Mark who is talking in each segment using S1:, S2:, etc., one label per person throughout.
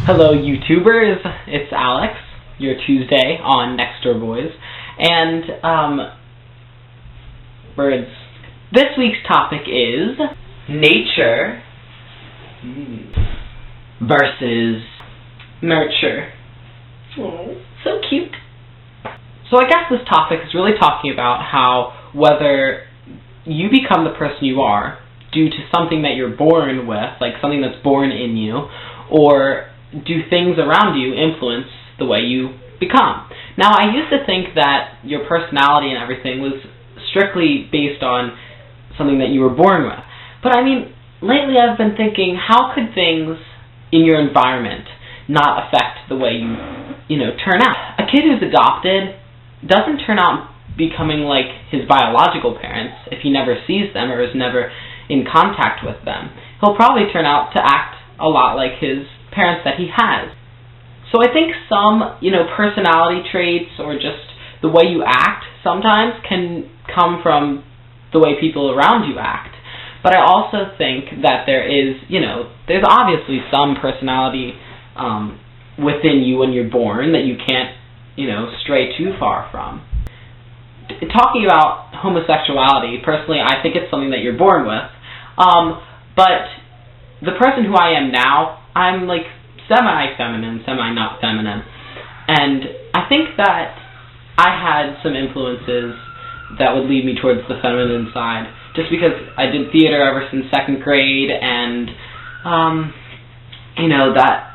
S1: Hello YouTubers, it's Alex, your Tuesday on Nextdoorboys, and birds. This week's topic is nature versus nurture. Oh, so cute. So I guess this topic is really talking about how whether you become the person you are due to something that you're born with, like something that's born in you, or do things around you influence the way you become. Now, I used to think that your personality and everything was strictly based on something that you were born with. But I mean, lately I've been thinking, how could things in your environment not affect the way you turn out? A kid who's adopted doesn't turn out becoming like his biological parents if he never sees them or is never in contact with them. He'll probably turn out to act a lot like his parents that he has. So I think some, personality traits or just the way you act sometimes can come from the way people around you act. But I also think that there is, there's obviously some personality within you when you're born that you can't, stray too far from. Talking about homosexuality, personally, I think it's something that you're born with. But the person who I am now, I'm like semi-feminine, semi-not feminine. And I think that I had some influences that would lead me towards the feminine side, just because I did theater ever since 2nd grade, and that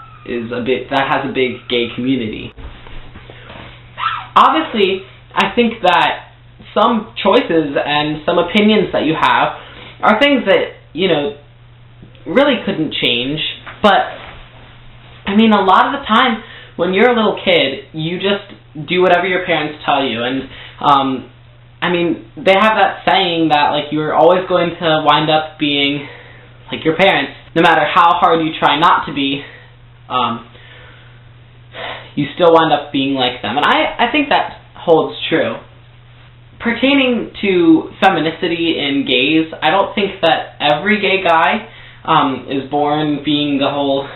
S1: has a big gay community. Obviously, I think that some choices and some opinions that you have are things that, really couldn't change. But, I mean, a lot of the time, when you're a little kid, you just do whatever your parents tell you. And, they have that saying that, you're always going to wind up being like your parents. No matter how hard you try not to be, you still wind up being like them. And I think that holds true. Pertaining to feminicity in gays, I don't think that every gay guy is born being the whole,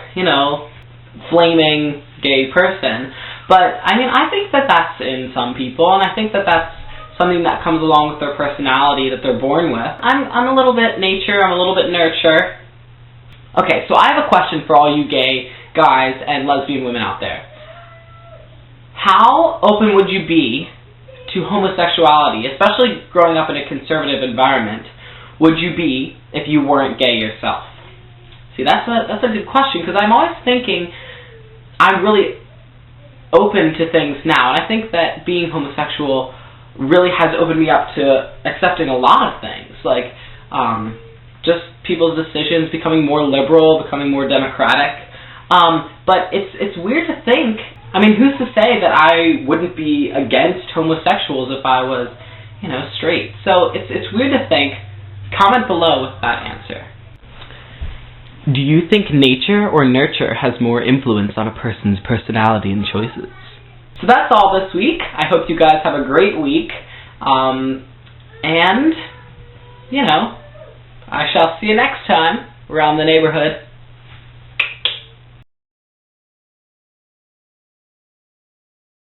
S1: flaming gay person. But, I think that that's in some people, and I think that that's something that comes along with their personality that they're born with. I'm a little bit nature, I'm a little bit nurture. Okay, so I have a question for all you gay guys and lesbian women out there. How open would you be to homosexuality, especially growing up in a conservative environment, would you be if you weren't gay yourself? See, that's a good question, because I'm always thinking I'm really open to things now, and I think that being homosexual really has opened me up to accepting a lot of things, like just people's decisions, becoming more liberal, becoming more democratic. But it's weird to think, who's to say that I wouldn't be against homosexuals if I was, straight? So it's weird to think. Comment below with that answer. Do you think nature or nurture has more influence on a person's personality and choices? So that's all this week. I hope you guys have a great week. And, I shall see you next time around the neighborhood.